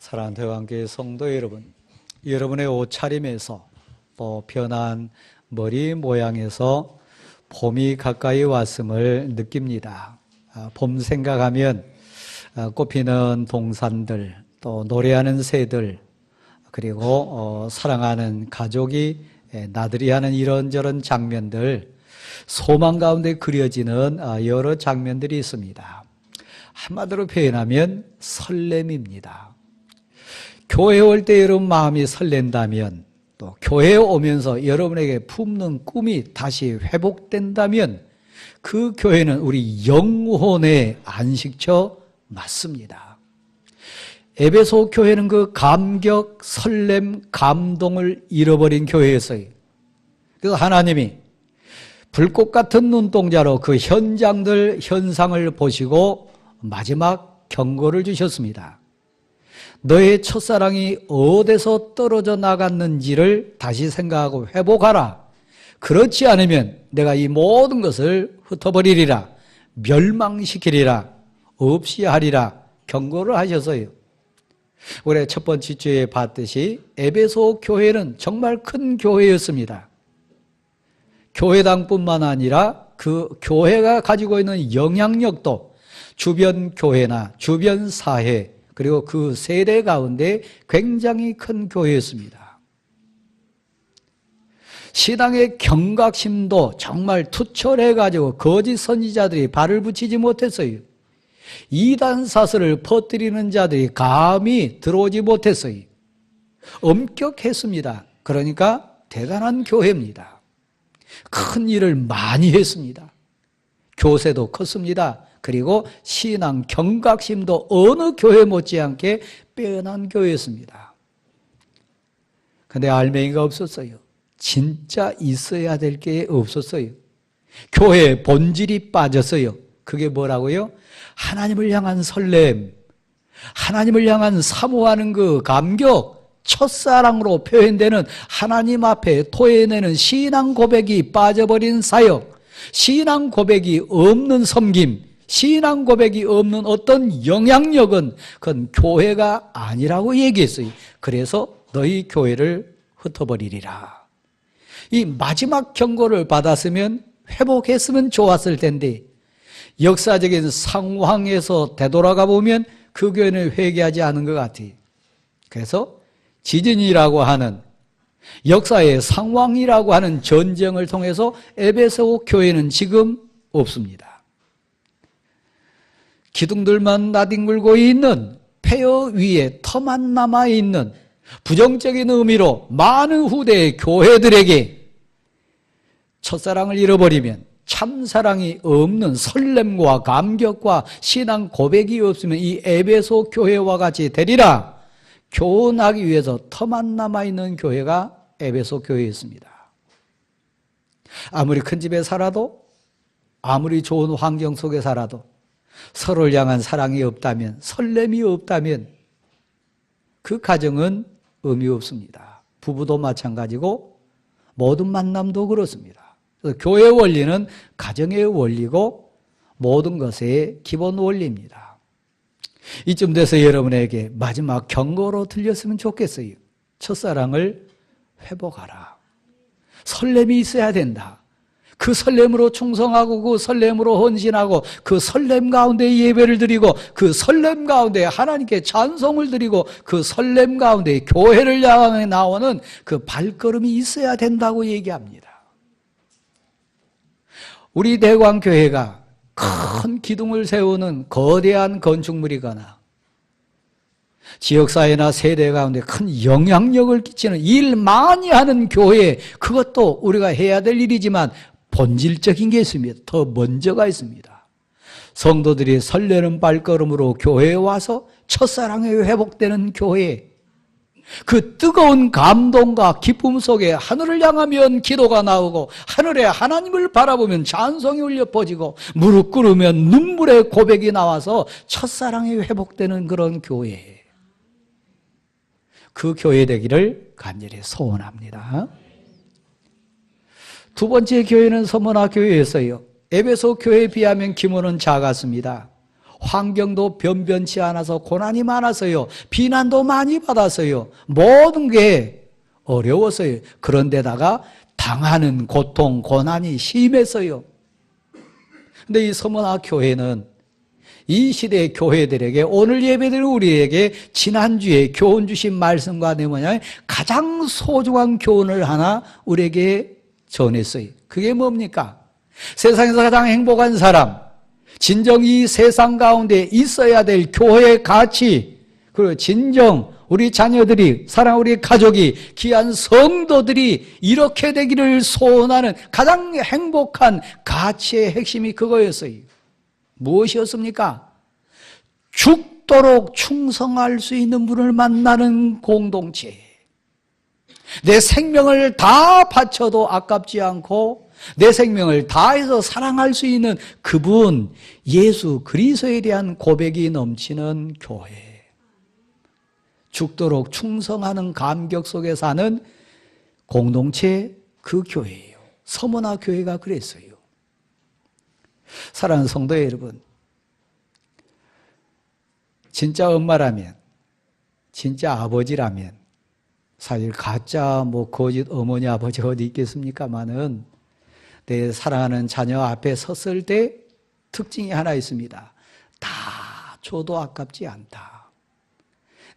사랑하는 대왕교회 성도 여러분, 여러분의 옷차림에서 또 변한 머리 모양에서 봄이 가까이 왔음을 느낍니다. 봄 생각하면 꽃피는 동산들, 또 노래하는 새들, 그리고 사랑하는 가족이 나들이 하는 이런저런 장면들, 소망 가운데 그려지는 여러 장면들이 있습니다. 한마디로 표현하면 설렘입니다. 교회에 올 때 여러분 마음이 설렌다면, 또 교회에 오면서 여러분에게 품는 꿈이 다시 회복된다면 그 교회는 우리 영혼의 안식처 맞습니다. 에베소 교회는 그 감격, 설렘, 감동을 잃어버린 교회였어요. 그래서 하나님이 불꽃 같은 눈동자로 그 현장들, 현상을 보시고 마지막 경고를 주셨습니다. 너의 첫사랑이 어디서 떨어져 나갔는지를 다시 생각하고 회복하라. 그렇지 않으면 내가 이 모든 것을 흩어버리리라, 멸망시키리라, 없이 하리라 경고를 하셔서요. 우리 첫 번째 주에 봤듯이 에베소 교회는 정말 큰 교회였습니다. 교회당뿐만 아니라 그 교회가 가지고 있는 영향력도 주변 교회나 주변 사회, 그리고 그 세대 가운데 굉장히 큰 교회였습니다. 신앙의 경각심도 정말 투철해가지고 거짓 선지자들이 발을 붙이지 못했어요. 이단 사설을 퍼뜨리는 자들이 감히 들어오지 못했어요. 엄격했습니다. 그러니까 대단한 교회입니다. 큰 일을 많이 했습니다. 교세도 컸습니다. 그리고 신앙 경각심도 어느 교회 못지않게 빼어난 교회였습니다. 그런데 알맹이가 없었어요. 진짜 있어야 될 게 없었어요. 교회의 본질이 빠졌어요. 그게 뭐라고요? 하나님을 향한 설렘, 하나님을 향한 사모하는 그 감격, 첫사랑으로 표현되는 하나님 앞에 토해내는 신앙 고백이 빠져버린 사역, 신앙 고백이 없는 섬김, 신앙 고백이 없는 어떤 영향력은 그건 교회가 아니라고 얘기했어요. 그래서 너희 교회를 흩어버리리라. 이 마지막 경고를 받았으면 회복했으면 좋았을 텐데 역사적인 상황에서 되돌아가 보면 그 교회는 회개하지 않은 것 같아요. 그래서 지진이라고 하는 역사의 상황이라고 하는 전쟁을 통해서 에베소 교회는 지금 없습니다. 기둥들만 나뒹굴고 있는 폐허 위에 터만 남아있는 부정적인 의미로 많은 후대의 교회들에게 첫사랑을 잃어버리면 참사랑이 없는 설렘과 감격과 신앙 고백이 없으면 이 에베소 교회와 같이 되리라. 교훈하기 위해서 터만 남아있는 교회가 에베소 교회였습니다. 아무리 큰 집에 살아도, 아무리 좋은 환경 속에 살아도 서로를 향한 사랑이 없다면, 설렘이 없다면 그 가정은 의미 없습니다. 부부도 마찬가지고 모든 만남도 그렇습니다. 그래서 교회 원리는 가정의 원리고 모든 것의 기본 원리입니다. 이쯤 돼서 여러분에게 마지막 경고로 들렸으면 좋겠어요. 첫사랑을 회복하라. 설렘이 있어야 된다. 그 설렘으로 충성하고 그 설렘으로 헌신하고 그 설렘 가운데 예배를 드리고 그 설렘 가운데 하나님께 찬송을 드리고 그 설렘 가운데 교회를 향해 나오는 그 발걸음이 있어야 된다고 얘기합니다. 우리 대광교회가 큰 기둥을 세우는 거대한 건축물이거나 지역사회나 세대 가운데 큰 영향력을 끼치는 일 많이 하는 교회, 그것도 우리가 해야 될 일이지만 본질적인 게 있습니다. 더 먼저가 있습니다. 성도들이 설레는 발걸음으로 교회에 와서 첫사랑이 회복되는 교회, 그 뜨거운 감동과 기쁨 속에 하늘을 향하면 기도가 나오고 하늘에 하나님을 바라보면 찬송이 울려 퍼지고 무릎 꿇으면 눈물의 고백이 나와서 첫사랑이 회복되는 그런 교회, 그 교회 되기를 간절히 소원합니다. 두 번째 교회는 서머나 교회였어요. 에베소 교회에 비하면 규모는 작았습니다. 환경도 변변치 않아서 고난이 많아서요. 비난도 많이 받았어요. 모든 게 어려웠어요. 그런데다가 당하는 고통, 고난이 심했어요. 근데 이 서머나 교회는 이 시대의 교회들에게, 오늘 예배드린 우리에게 지난주에 교훈 주신 말씀과 내 뭐냐, 가장 소중한 교훈을 하나 우리에게 전했어요. 그게 뭡니까? 세상에서 가장 행복한 사람, 진정 이 세상 가운데 있어야 될 교회의 가치, 그리고 진정 우리 자녀들이, 사랑 우리 가족이, 귀한 성도들이 이렇게 되기를 소원하는 가장 행복한 가치의 핵심이 그거였어요. 무엇이었습니까? 죽도록 충성할 수 있는 분을 만나는 공동체. 내 생명을 다 바쳐도 아깝지 않고 내 생명을 다해서 사랑할 수 있는 그분, 예수 그리스도에 대한 고백이 넘치는 교회. 죽도록 충성하는 감격 속에 사는 공동체, 그 교회예요. 서머나 교회가 그랬어요. 사랑하는 성도 여러분, 진짜 엄마라면, 진짜 아버지라면, 사실 가짜 거짓 어머니 아버지 어디 있겠습니까마는 내 사랑하는 자녀 앞에 섰을 때 특징이 하나 있습니다. 다 줘도 아깝지 않다.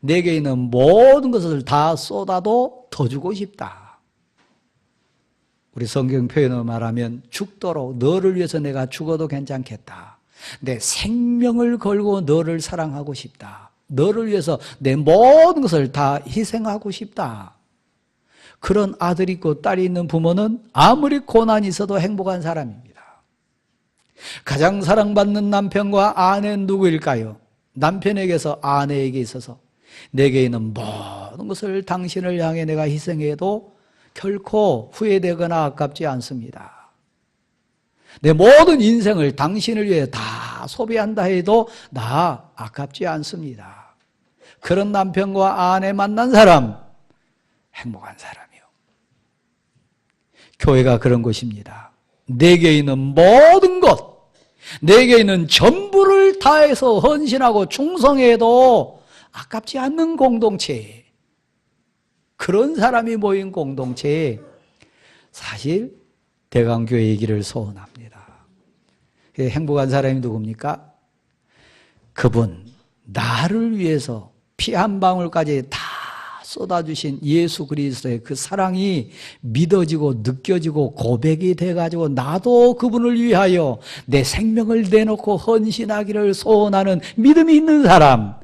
내게 있는 모든 것을 다 쏟아도 더 주고 싶다. 우리 성경 표현으로 말하면 죽도록 너를 위해서 내가 죽어도 괜찮겠다. 내 생명을 걸고 너를 사랑하고 싶다. 너를 위해서 내 모든 것을 다 희생하고 싶다. 그런 아들이 있고 딸이 있는 부모는 아무리 고난이 있어도 행복한 사람입니다. 가장 사랑받는 남편과 아내는 누구일까요? 남편에게서 아내에게 있어서 내게 있는 모든 것을 당신을 향해 내가 희생해도 결코 후회되거나 아깝지 않습니다. 내 모든 인생을 당신을 위해 다 소비한다 해도 나 아깝지 않습니다. 그런 남편과 아내 만난 사람, 행복한 사람이요. 교회가 그런 곳입니다. 내게 있는 모든 것, 내게 있는 전부를 다해서 헌신하고 충성해도 아깝지 않는 공동체, 그런 사람이 모인 공동체에 사실 대강교회이기를 소원합니다. 행복한 사람이 누굽니까? 그분, 나를 위해서 피 한 방울까지 다 쏟아주신 예수 그리스도의 그 사랑이 믿어지고 느껴지고 고백이 돼가지고 나도 그분을 위하여 내 생명을 내놓고 헌신하기를 소원하는 믿음이 있는 사람,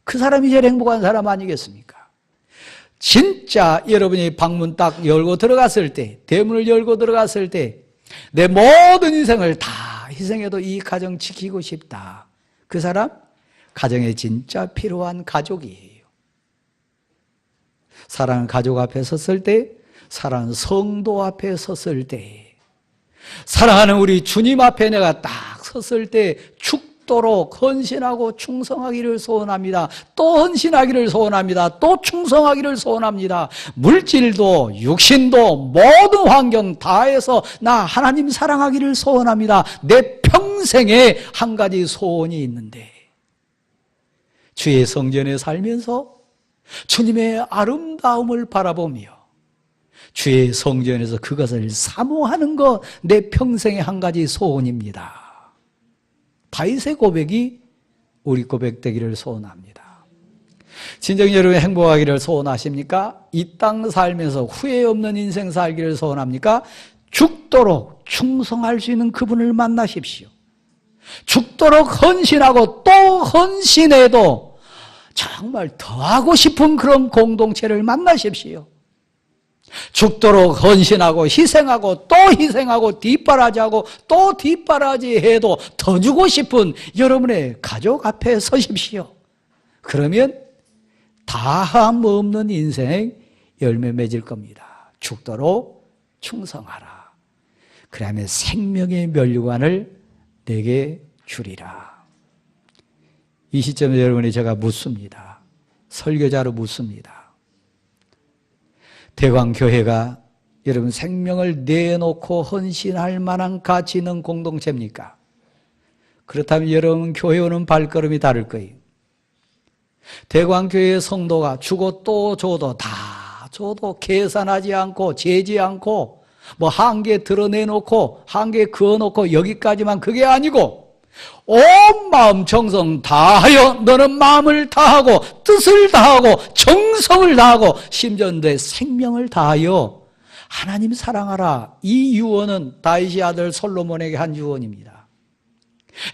그 사람이 제일 행복한 사람 아니겠습니까? 진짜 여러분이 방문 딱 열고 들어갔을 때, 대문을 열고 들어갔을 때 내 모든 인생을 다 희생해도 이 가정 지키고 싶다. 그 사람, 가정에 진짜 필요한 가족이에요. 사랑하는 가족 앞에 섰을 때, 사랑하는 성도 앞에 섰을 때, 사랑하는 우리 주님 앞에 내가 딱 섰을 때 죽도록 헌신하고 충성하기를 소원합니다. 또 헌신하기를 소원합니다. 또 충성하기를 소원합니다. 물질도 육신도 모든 환경 다해서 나 하나님 사랑하기를 소원합니다. 내 평생에 한 가지 소원이 있는데, 주의 성전에 살면서 주님의 아름다움을 바라보며 주의 성전에서 그것을 사모하는 것, 내 평생의 한 가지 소원입니다. 다윗의 고백이 우리 고백 되기를 소원합니다. 진정 여러분 행복하기를 소원하십니까? 이 땅 살면서 후회 없는 인생 살기를 소원합니까? 죽도록 충성할 수 있는 그분을 만나십시오. 죽도록 헌신하고 또 헌신해도 정말 더 하고 싶은 그런 공동체를 만나십시오. 죽도록 헌신하고 희생하고 또 희생하고 뒷바라지하고 또 뒷바라지해도 더 주고 싶은 여러분의 가족 앞에 서십시오. 그러면 다함 없는 인생 열매 맺을 겁니다. 죽도록 충성하라. 그러면 생명의 면류관을 내게 주리라. 이 시점에 여러분이 제가 묻습니다. 설교자로 묻습니다. 대광교회가 여러분 생명을 내놓고 헌신할 만한 가치 있는 공동체입니까? 그렇다면 여러분 교회 오는 발걸음이 다를 거예요. 대광교회의 성도가 주고 또 줘도 다 줘도 계산하지 않고 재지 않고 뭐 한계 드러내놓고 한계 그어놓고 여기까지만 그게 아니고 온 마음 정성 다하여 너는 마음을 다하고 뜻을 다하고 정성을 다하고 심지어 내 생명을 다하여 하나님 사랑하라. 이 유언은 다윗의 아들 솔로몬에게 한 유언입니다.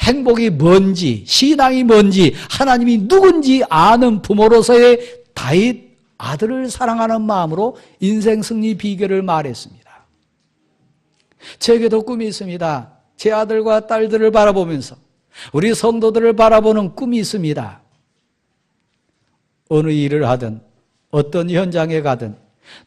행복이 뭔지 신앙이 뭔지 하나님이 누군지 아는 부모로서의 다윗 아들을 사랑하는 마음으로 인생 승리 비결을 말했습니다. 제게도 꿈이 있습니다. 제 아들과 딸들을 바라보면서 우리 성도들을 바라보는 꿈이 있습니다. 어느 일을 하든 어떤 현장에 가든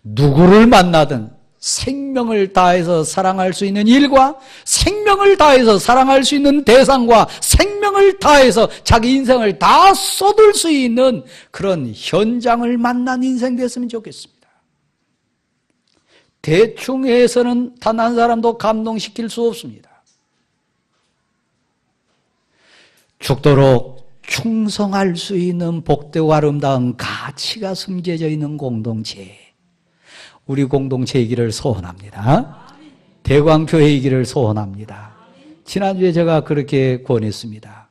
누구를 만나든 생명을 다해서 사랑할 수 있는 일과 생명을 다해서 사랑할 수 있는 대상과 생명을 다해서 자기 인생을 다 쏟을 수 있는 그런 현장을 만난 인생 됐으면 좋겠습니다. 대충 해서는 단 한 사람도 감동시킬 수 없습니다. 죽도록 충성할 수 있는 복되고 아름다운 가치가 숨겨져 있는 공동체, 우리 공동체이기를 소원합니다. 대광교회이기를 소원합니다. 지난주에 제가 그렇게 권했습니다.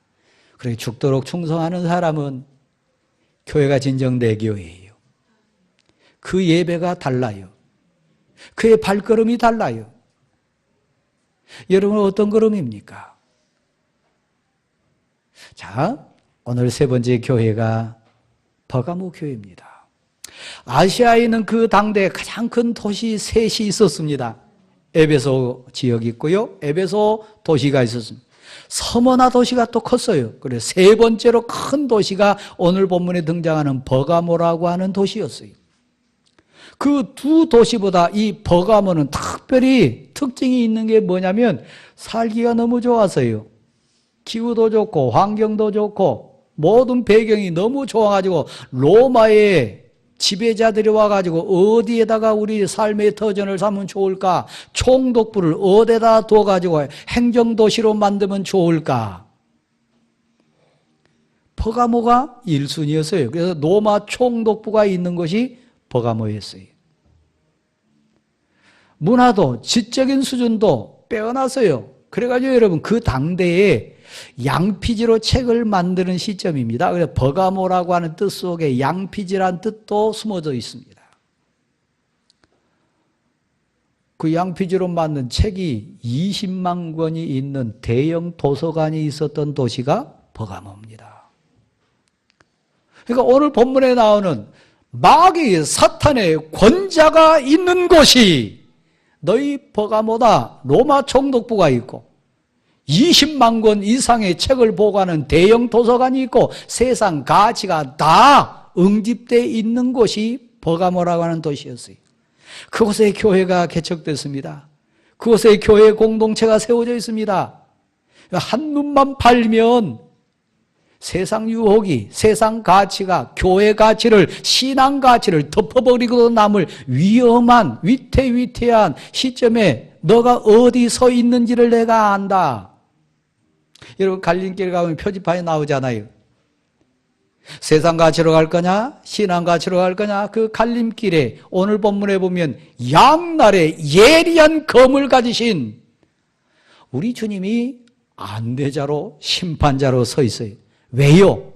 그렇게 죽도록 충성하는 사람은 교회가 진정 내 교회예요. 그 예배가 달라요. 그의 발걸음이 달라요. 여러분은 어떤 걸음입니까? 자, 오늘 세 번째 교회가 버가모 교회입니다. 아시아에 있는 그 당대 가장 큰 도시 셋이 있었습니다. 에베소 지역이 있고요. 에베소 도시가 있었습니다. 서머나 도시가 또 컸어요. 그래서 세 번째로 큰 도시가 오늘 본문에 등장하는 버가모라고 하는 도시였어요. 그 두 도시보다 이 버가모는 특별히 특징이 있는 게 뭐냐면 살기가 너무 좋아서요. 기후도 좋고 환경도 좋고 모든 배경이 너무 좋아가지고 로마의 지배자들이 와가지고 어디에다가 우리 삶의 터전을 삼으면 좋을까? 총독부를 어디에다 둬가지고 행정도시로 만들면 좋을까? 버가모가 1순위였어요. 그래서 로마 총독부가 있는 것이 버가모였어요. 문화도 지적인 수준도 빼어났어요. 그래가지고 여러분 그 당대에 양피지로 책을 만드는 시점입니다. 그래서 버가모라고 하는 뜻 속에 양피지란 뜻도 숨어져 있습니다. 그 양피지로 만든 책이 20만 권이 있는 대형 도서관이 있었던 도시가 버가모입니다. 그러니까 오늘 본문에 나오는 마귀 사탄의 권자가 있는 곳이 너희 버가모다. 로마 총독부가 있고 20만 권 이상의 책을 보관하는 대형 도서관이 있고 세상 가치가 다 응집되어 있는 곳이 버가모라고 하는 도시였어요. 그곳에 교회가 개척됐습니다. 그곳에 교회 공동체가 세워져 있습니다. 한눈만 팔면 세상 유혹이, 세상 가치가 교회 가치를, 신앙 가치를 덮어버리고도 남을 위험한, 위태위태한 시점에 너가 어디 서 있는지를 내가 안다. 여러분 갈림길 가면 표지판이 나오잖아요. 세상 가치로 갈 거냐, 신앙 가치로 갈 거냐. 그 갈림길에 오늘 본문에 보면 양날에 예리한 검을 가지신 우리 주님이 안내자로 심판자로 서 있어요. 왜요?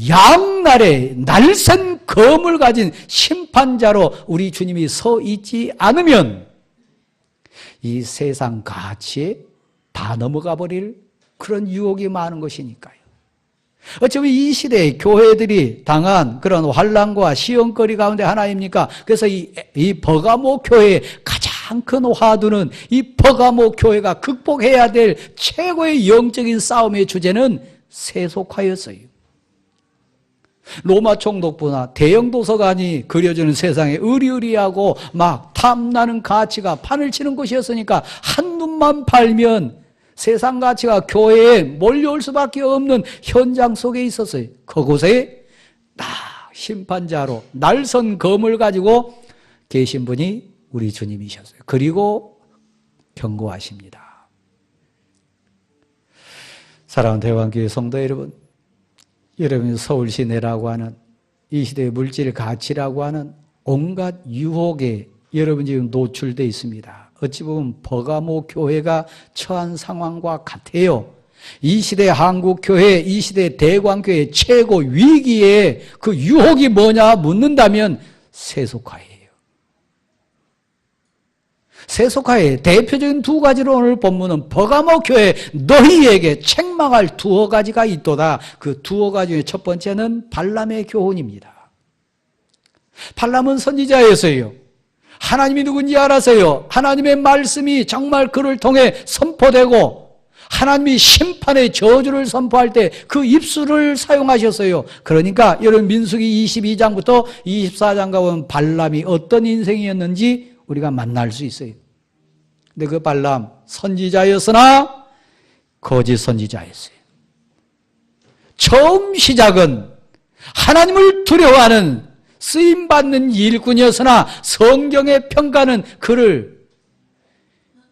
양날에 날쌘 검을 가진 심판자로 우리 주님이 서 있지 않으면 이 세상 가치에 다 넘어가 버릴 그런 유혹이 많은 것이니까요. 어쩌면 이 시대에 교회들이 당한 그런 환난과 시험거리 가운데 하나입니까? 그래서 이 버가모 교회의 가장 큰 화두는 이 버가모 교회가 극복해야 될 최고의 영적인 싸움의 주제는 세속화였어요. 로마 총독부나 대형 도서관이 그려주는 세상에 의리의리하고 막 탐나는 가치가 판을 치는 곳이었으니까 한눈만 팔면 세상 가치가 교회에 몰려올 수밖에 없는 현장 속에 있었어요. 그곳에 심판자로 날선 검을 가지고 계신 분이 우리 주님이셨어요. 그리고 경고하십니다. 사랑하는 대왕교회 성도 여러분, 여러분이 서울 시내라고 하는 이 시대의 물질 가치라고 하는 온갖 유혹에 여러분 지금 노출되어 있습니다. 어찌 보면 버가모 교회가 처한 상황과 같아요. 이 시대 한국교회, 이 시대 대광교회 최고 위기의 그 유혹이 뭐냐 묻는다면 세속화예요. 세속화의 대표적인 두 가지로 오늘 본문은 버가모 교회 너희에게 책망할 두어 가지가 있도다. 그 두어 가지 중에 첫 번째는 발람의 교훈입니다. 발람은 선지자였어요. 하나님이 누군지 알았어요. 하나님의 말씀이 정말 그를 통해 선포되고 하나님이 심판의 저주를 선포할 때 그 입술을 사용하셨어요. 그러니까 여러분 민수기 22장부터 24장 가보면 발람이 어떤 인생이었는지 우리가 만날 수 있어요. 근데 그 발람 선지자였으나 거짓 선지자였어요. 처음 시작은 하나님을 두려워하는 쓰임받는 일꾼이었으나 성경의 평가는 그를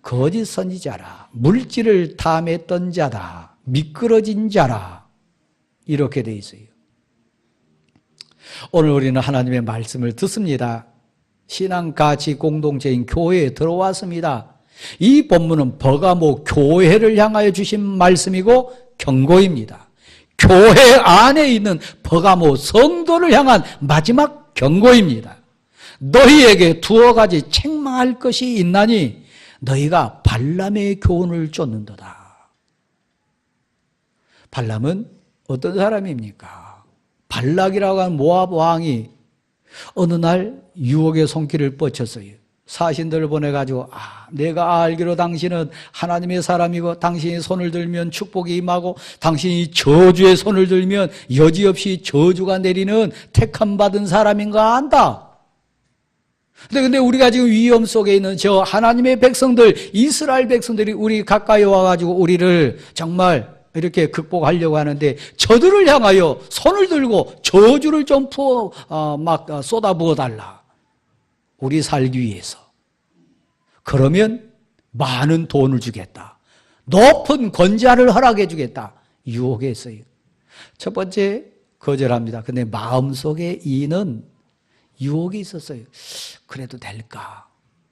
거짓 선지자라, 물질을 탐했던 자다, 미끄러진 자라 이렇게 돼 있어요. 오늘 우리는 하나님의 말씀을 듣습니다. 신앙 가치 공동체인 교회에 들어왔습니다. 이 본문은 버가모 교회를 향하여 주신 말씀이고 경고입니다. 교회 안에 있는 버가모 성도를 향한 마지막 경고입니다. 너희에게 두어 가지 책망할 것이 있나니 너희가 발람의 교훈을 쫓는도다. 발람은 어떤 사람입니까? 발락이라고 하는 모압 왕이 어느 날 유혹의 손길을 뻗쳤어요. 사신들을 보내가지고 내가 알기로 당신은 하나님의 사람이고 당신이 손을 들면 축복이 임하고 당신이 저주의 손을 들면 여지없이 저주가 내리는 택함 받은 사람인 거 안다. 근데 우리가 지금 위험 속에 있는 저 하나님의 백성들, 이스라엘 백성들이 우리 가까이 와가지고 우리를 정말 이렇게 극복하려고 하는데 저들을 향하여 손을 들고 저주를 좀 쏟아부어 달라. 우리 살기 위해서. 그러면 많은 돈을 주겠다. 높은 권자를 허락해 주겠다. 유혹했어요. 첫 번째 거절합니다. 근데 마음속에 이는 유혹이 있었어요. 그래도 될까?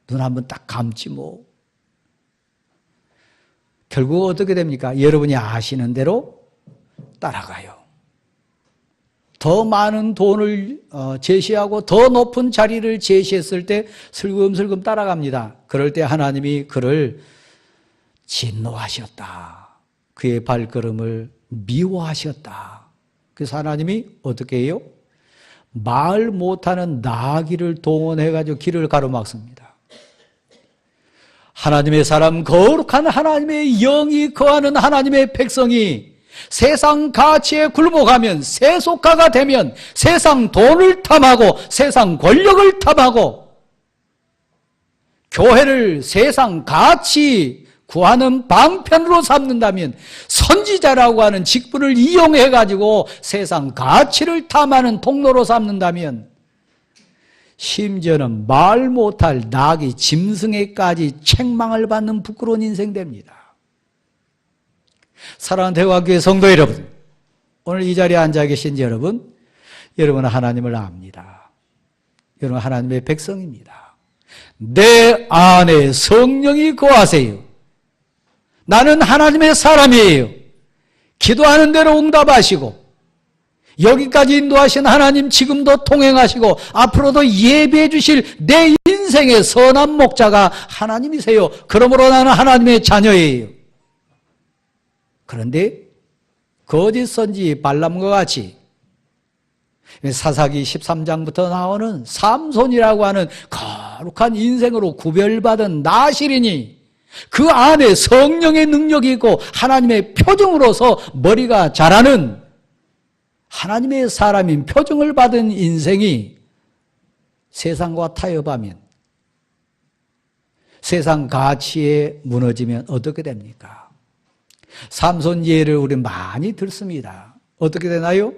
눈 한번 딱 감지 뭐. 결국 어떻게 됩니까? 여러분이 아시는 대로 따라가요. 더 많은 돈을 제시하고 더 높은 자리를 제시했을 때 슬금슬금 따라갑니다. 그럴 때 하나님이 그를 진노하셨다. 그의 발걸음을 미워하셨다. 그래서 하나님이 어떻게 해요? 말 못하는 나귀를 동원해가지고 길을 가로막습니다. 하나님의 사람, 거룩한 하나님의 영이 거하는 하나님의 백성이 세상 가치에 굴복하면, 세속화가 되면 세상 돈을 탐하고 세상 권력을 탐하고 교회를 세상 가치 구하는 방편으로 삼는다면, 선지자라고 하는 직분을 이용해가지고 세상 가치를 탐하는 통로로 삼는다면, 심지어는 말 못할 나귀 짐승에까지 책망을 받는 부끄러운 인생 됩니다. 사랑하는 대화교회 성도 여러분, 오늘 이 자리에 앉아 계신 여러분은 하나님을 압니다. 여러분 하나님의 백성입니다. 내 안에 성령이 거하세요. 나는 하나님의 사람이에요. 기도하는 대로 응답하시고 여기까지 인도하신 하나님 지금도 통행하시고 앞으로도 예배해 주실 내 인생의 선한 목자가 하나님이세요. 그러므로 나는 하나님의 자녀예요. 그런데 거짓 선지 발람과 같이 사사기 13장부터 나오는 삼손이라고 하는 거룩한 인생으로 구별받은 나실이니 그 안에 성령의 능력이 있고 하나님의 표정으로서 머리가 자라는 하나님의 사람인 표정을 받은 인생이 세상과 타협하면, 세상 가치에 무너지면 어떻게 됩니까? 삼손 예를 우리 많이 듣습니다. 어떻게 되나요?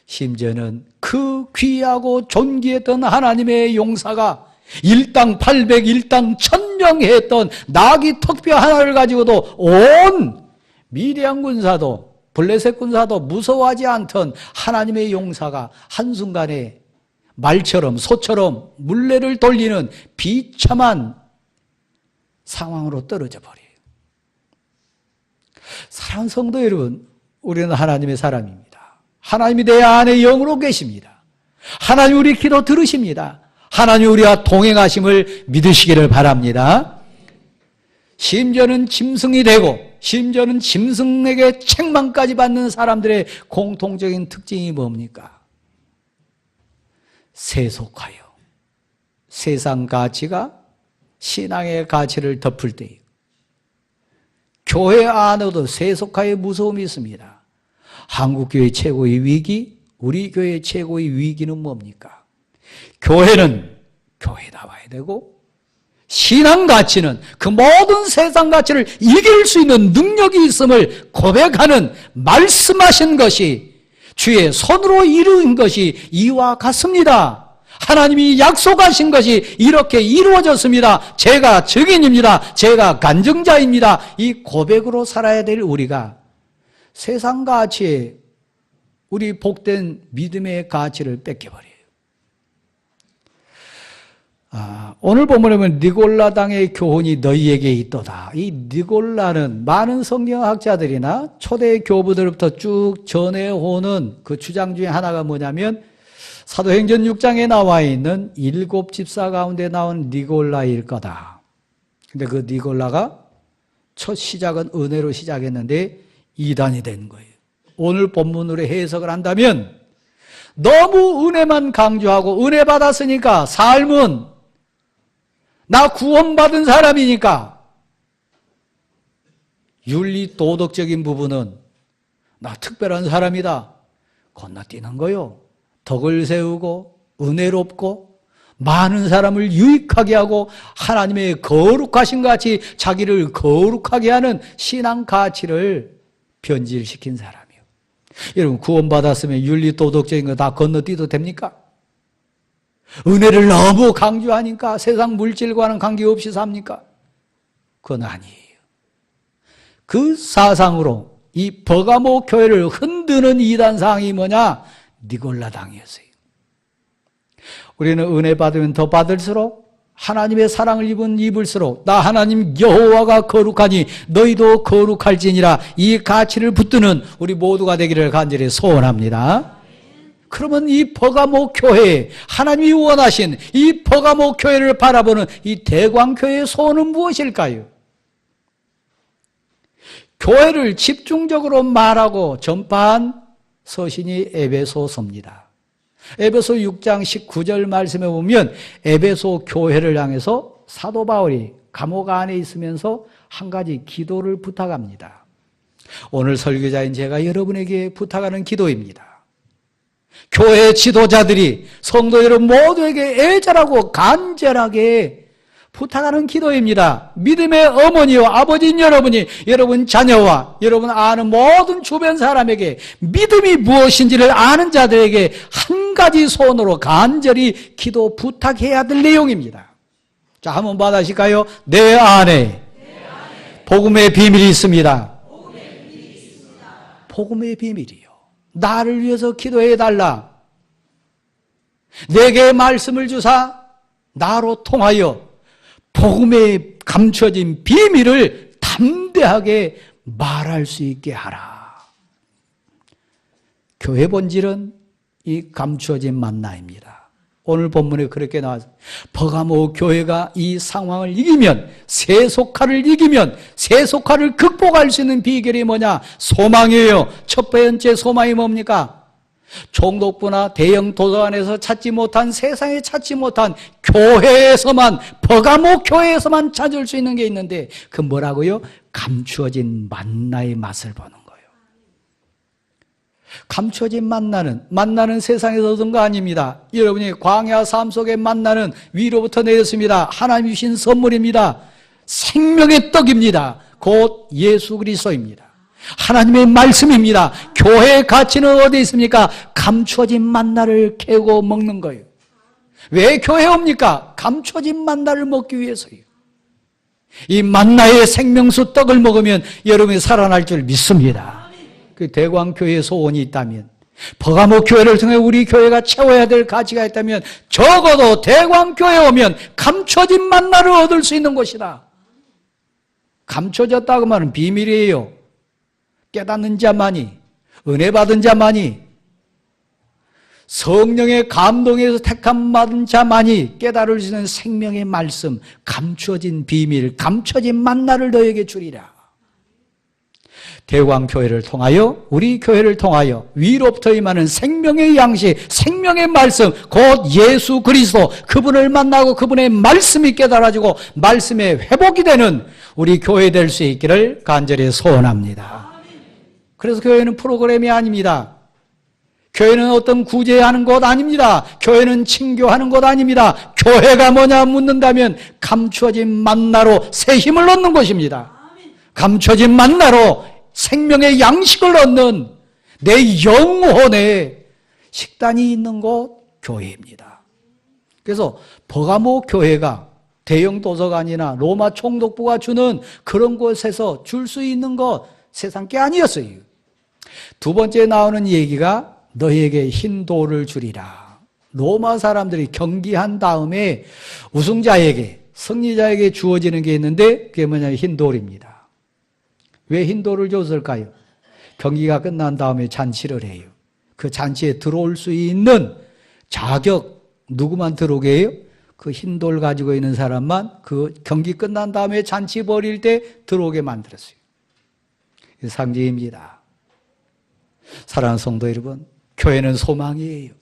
심지어는 그 귀하고 존귀했던 하나님의 용사가 일당 800, 일당 1000명 했던 나귀 턱뼈 하나를 가지고도 온 미디안 군사도 블레셋 군사도 무서워하지 않던 하나님의 용사가 한순간에 말처럼 소처럼 물레를 돌리는 비참한 상황으로 떨어져 버려요. 사랑하는 성도 여러분, 우리는 하나님의 사람입니다. 하나님이 내 안에 영으로 계십니다. 하나님 우리 기도 들으십니다. 하나님 우리와 동행하심을 믿으시기를 바랍니다. 심지어는 짐승이 되고 심지어는 짐승에게 책망까지 받는 사람들의 공통적인 특징이 뭡니까? 세속하여 세상 가치가 신앙의 가치를 덮을 때에 교회 안에도 세속화의 무서움이 있습니다. 한국교회 최고의 위기, 우리 교회 최고의 위기는 뭡니까? 교회는 교회다워야 되고 신앙 가치는 그 모든 세상 가치를 이길 수 있는 능력이 있음을 고백하는 말씀하신 것이 주의 손으로 이루은 것이 이와 같습니다. 하나님이 약속하신 것이 이렇게 이루어졌습니다. 제가 증인입니다. 제가 간증자입니다. 이 고백으로 살아야 될 우리가 세상 가치에 우리 복된 믿음의 가치를 뺏겨버려요. 오늘 본문에 보면 니골라 당의 교훈이 너희에게 있도다. 이 니골라는 많은 성경학자들이나 초대 교부들부터 쭉 전해오는 그 주장 중에 하나가 뭐냐면 사도행전 6장에 나와 있는 7 집사 가운데 나온 니골라일 거다. 근데 그 니골라가 첫 시작은 은혜로 시작했는데 이단이 된 거예요. 오늘 본문으로 해석을 한다면 너무 은혜만 강조하고 은혜 받았으니까 삶은 나 구원받은 사람이니까 윤리 도덕적인 부분은 나 특별한 사람이다 건너뛰는 거요. 덕을 세우고 은혜롭고 많은 사람을 유익하게 하고 하나님의 거룩하신 같이 자기를 거룩하게 하는 신앙 가치를 변질시킨 사람이요. 여러분 구원받았으면 윤리 도덕적인 거 다 건너뛰도 됩니까? 은혜를 너무 강조하니까 세상 물질과는 관계없이 삽니까? 그건 아니에요. 그 사상으로 이 버가모 교회를 흔드는 이단상이 뭐냐? 니골라 당이었어요. 우리는 은혜 받으면 더 받을수록 하나님의 사랑을 입을수록 나 하나님 여호와가 거룩하니 너희도 거룩할지니라 이 가치를 붙드는 우리 모두가 되기를 간절히 소원합니다. 그러면 이 버가모 교회, 하나님이 원하신 이 버가모 교회를 바라보는 이 대광교회의 소원은 무엇일까요? 교회를 집중적으로 말하고 전파한 서신이 에베소서입니다. 에베소 6장 19절 말씀에 보면 에베소 교회를 향해서 사도 바울이 감옥 안에 있으면서 한 가지 기도를 부탁합니다. 오늘 설교자인 제가 여러분에게 부탁하는 기도입니다. 교회 지도자들이 성도 여러분 모두에게 애절하고 간절하게 부탁하는 기도입니다. 믿음의 어머니와 아버지인 여러분이 여러분 자녀와 여러분 아는 모든 주변 사람에게 믿음이 무엇인지를 아는 자들에게 한 가지 손으로 간절히 기도 부탁해야 될 내용입니다. 자, 한번 받아실까요? 내 안에 복음의 비밀이 있습니다. 복음의 비밀이요. 나를 위해서 기도해달라. 내게 말씀을 주사 나로 통하여 복음에 감춰진 비밀을 담대하게 말할 수 있게 하라. 교회 본질은 이 감추어진 만나입니다. 오늘 본문에 그렇게 나와서 버가모 교회가 이 상황을 이기면 세속화를 이기면 세속화를 극복할 수 있는 비결이 뭐냐? 소망이에요. 첫 번째 소망이 뭡니까? 총독부나 대형 도서관에서 찾지 못한 세상에 찾지 못한 교회에서만 버가모 교회에서만 찾을 수 있는 게 있는데 그 뭐라고요? 감추어진 만나의 맛을 보는 거예요. 감추어진 만나는 세상에서 얻은 거 아닙니다. 여러분이 광야 삶 속에 만나는 위로부터 내렸습니다. 하나님 주신 선물입니다. 생명의 떡입니다. 곧 예수 그리스도입니다. 하나님의 말씀입니다. 교회의 가치는 어디 있습니까? 감추어진 만나를 캐고 먹는 거예요. 왜 교회 옵니까? 감추어진 만나를 먹기 위해서요. 이 만나의 생명수 떡을 먹으면 여러분이 살아날 줄 믿습니다. 그 대광교회의 소원이 있다면, 버가모 교회를 통해 우리 교회가 채워야 될 가치가 있다면 적어도 대광교회에 오면 감춰진 만나를 얻을 수 있는 곳이다. 감춰졌다고 말은 비밀이에요. 깨닫는 자만이, 은혜 받은 자만이, 성령의 감동에서 택함 받은 자만이 깨달을 수 있는 생명의 말씀, 감춰진 비밀, 감춰진 만나를 너에게 주리라. 대광교회를 통하여, 우리 교회를 통하여 위로부터 임하는 생명의 양식, 생명의 말씀, 곧 예수 그리스도, 그분을 만나고 그분의 말씀이 깨달아지고 말씀의 회복이 되는 우리 교회 될 수 있기를 간절히 소원합니다. 그래서 교회는 프로그램이 아닙니다. 교회는 어떤 구제하는 곳 아닙니다. 교회는 친교하는 곳 아닙니다. 교회가 뭐냐 묻는다면 감춰진 만나로 새 힘을 얻는 것입니다. 감춰진 만나로 생명의 양식을 얻는 내 영혼에 식단이 있는 곳 교회입니다. 그래서 버가모 교회가 대형 도서관이나 로마 총독부가 주는 그런 곳에서 줄 수 있는 것 세상 게 아니었어요. 두 번째 나오는 얘기가 너희에게 흰 돌을 주리라. 로마 사람들이 경기한 다음에 우승자에게, 승리자에게 주어지는 게 있는데 그게 뭐냐면 흰 돌입니다. 왜 흰 돌을 줬을까요? 경기가 끝난 다음에 잔치를 해요. 그 잔치에 들어올 수 있는 자격, 누구만 들어오게 해요? 그 흰 돌 가지고 있는 사람만 그 경기 끝난 다음에 잔치 벌일 때 들어오게 만들었어요. 상징입니다. 사랑하는 성도 여러분, 교회는 소망이에요.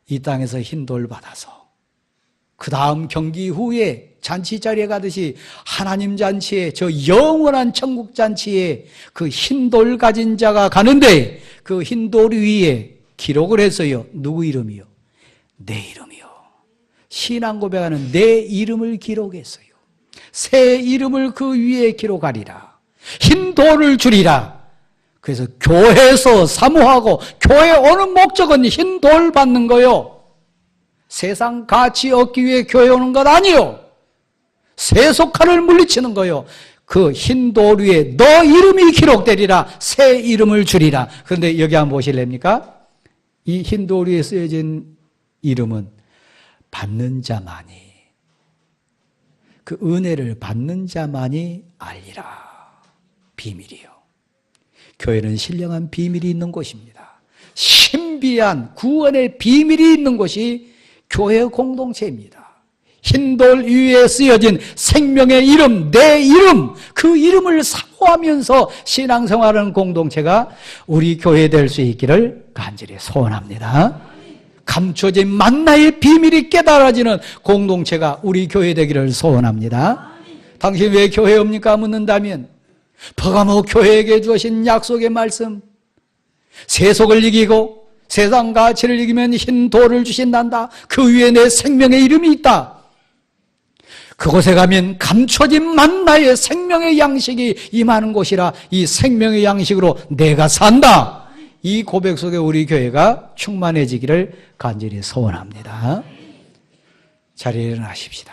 이 땅에서 흰 돌 받아서 그 다음 경기 후에 잔치 자리에 가듯이 하나님 잔치에, 저 영원한 천국 잔치에 그 흰 돌 가진 자가 가는데 그 흰 돌 위에 기록을 했어요. 누구 이름이요? 내 이름이요. 신앙 고백하는 내 이름을 기록했어요. 새 이름을 그 위에 기록하리라. 흰 돌을 주리라. 그래서 교회에서 사모하고 교회 오는 목적은 흰 돌 받는 거요. 세상 가치 얻기 위해 교회 오는 것 아니요. 세속화를 물리치는 거요. 그 흰 돌 위에 너 이름이 기록되리라. 새 이름을 주리라. 그런데 여기 한번 보실랍니까? 이 흰 돌 위에 쓰여진 이름은 받는 자만이, 그 은혜를 받는 자만이 알리라. 비밀이요. 교회는 신령한 비밀이 있는 곳입니다. 신비한 구원의 비밀이 있는 곳이 교회 공동체입니다. 흰돌 위에 쓰여진 생명의 이름, 내 이름, 그 이름을 사모하면서 신앙생활하는 공동체가 우리 교회 될 수 있기를 간절히 소원합니다. 감춰진 만나의 비밀이 깨달아지는 공동체가 우리 교회 되기를 소원합니다. 당신 왜 교회에 옵니까? 묻는다면 버가모 교회에게 주신 약속의 말씀, 세속을 이기고 세상 가치를 이기면 흰 돌을 주신단다. 그 위에 내 생명의 이름이 있다. 그곳에 가면 감춰진 만나의 생명의 양식이 임하는 곳이라 이 생명의 양식으로 내가 산다. 이 고백 속에 우리 교회가 충만해지기를 간절히 소원합니다. 자리에 일어나십시다.